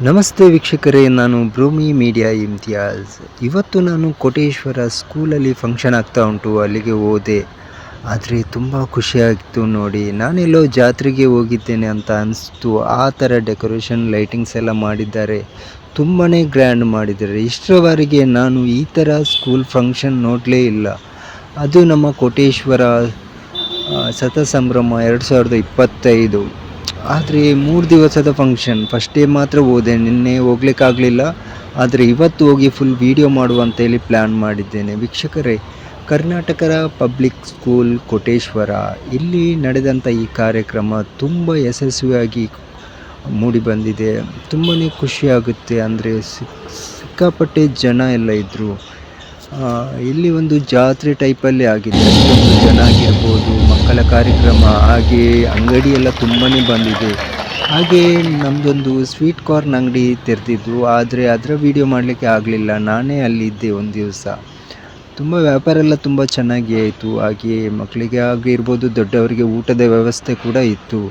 ನಮಸ್ತೆ ವೀಕ್ಷಕರೇ, ನಾನು ಬ್ರೂಮಿ ಮೀಡಿಯಾ ಇಮ್ತಿಯಾಜ್. ಇವತ್ತು ನಾನು ಕೋಟೇಶ್ವರ ಸ್ಕೂಲಲ್ಲಿ ಫಂಕ್ಷನ್ ಆಗ್ತಾ ಉಂಟು, ಅಲ್ಲಿಗೆ ಹೋದೆ. ಆದರೆ ತುಂಬ ಖುಷಿಯಾಗಿತ್ತು ನೋಡಿ. ನಾನೆಲ್ಲೋ ಜಾತ್ರೆಗೆ ಹೋಗಿದ್ದೇನೆ ಅಂತ ಅನಿಸ್ತು. ಆ ಥರ ಡೆಕೋರೇಷನ್ ಲೈಟಿಂಗ್ಸ್ ಎಲ್ಲ ಮಾಡಿದ್ದಾರೆ, ತುಂಬಾ ಗ್ರ್ಯಾಂಡ್ ಮಾಡಿದ್ದಾರೆ. ಇಷ್ಟರವರೆಗೆ ನಾನು ಈ ಥರ ಸ್ಕೂಲ್ ಫಂಕ್ಷನ್ ನೋಡಲೇ ಇಲ್ಲ. ಅದು ನಮ್ಮ ಕೋಟೇಶ್ವರ ಸತಸಂಭ್ರಮ 2025. ಆದರೆ 3 ದಿವಸದ ಫಂಕ್ಷನ್. ಫಸ್ಟ್ ಡೇ ಮಾತ್ರ ಹೋದೆ, ನಿನ್ನೆ ಹೋಗ್ಲಿಕ್ಕಾಗಲಿಲ್ಲ. ಆದರೆ ಇವತ್ತು ಹೋಗಿ ಫುಲ್ ವೀಡಿಯೋ ಮಾಡುವಂತೇಳಿ ಪ್ಲ್ಯಾನ್ ಮಾಡಿದ್ದೇನೆ. ವೀಕ್ಷಕರೇ, ಕರ್ನಾಟಕ ಪಬ್ಲಿಕ್ ಸ್ಕೂಲ್ ಕೋಟೇಶ್ವರ ಇಲ್ಲಿ ನಡೆದಂಥ ಈ ಕಾರ್ಯಕ್ರಮ ತುಂಬ ಯಶಸ್ವಿಯಾಗಿ ಮೂಡಿಬಂದಿದೆ. ತುಂಬಾ ಖುಷಿಯಾಗುತ್ತೆ. ಅಂದರೆ ಸಿಕ್ಕಾಪಟ್ಟೆ ಜನ ಎಲ್ಲ ಇದ್ದರು. ಇಲ್ಲಿ ಒಂದು ಜಾತ್ರೆ ಟೈಪಲ್ಲಿ ಆಗಿದೆ. ಅಷ್ಟೊಂದು ಜನ ಆಗಿರ್ಬೋದು, ಮಕ್ಕಳ ಕಾರ್ಯಕ್ರಮ, ಹಾಗೆ ಅಂಗಡಿ ಎಲ್ಲ ತುಂಬಾ ಬಂದಿದೆ. ಹಾಗೆ ನಮ್ಮದೊಂದು ಸ್ವೀಟ್ ಕಾರ್ನ್ ಅಂಗಡಿ ತೆರೆದಿದ್ದು, ಆದರೆ ಅದರ ವಿಡಿಯೋ ಮಾಡಲಿಕ್ಕೆ ಆಗಲಿಲ್ಲ. ನಾನೇ ಅಲ್ಲಿದ್ದೆ ಒಂದು ದಿವಸ. ತುಂಬ ವ್ಯಾಪಾರ ಎಲ್ಲ ತುಂಬ ಚೆನ್ನಾಗಿ ಆಯಿತು. ಹಾಗೆ ಮಕ್ಕಳಿಗೆ ಆಗಿರ್ಬೋದು, ದೊಡ್ಡವರಿಗೆ ಊಟದ ವ್ಯವಸ್ಥೆ ಕೂಡ ಇತ್ತು.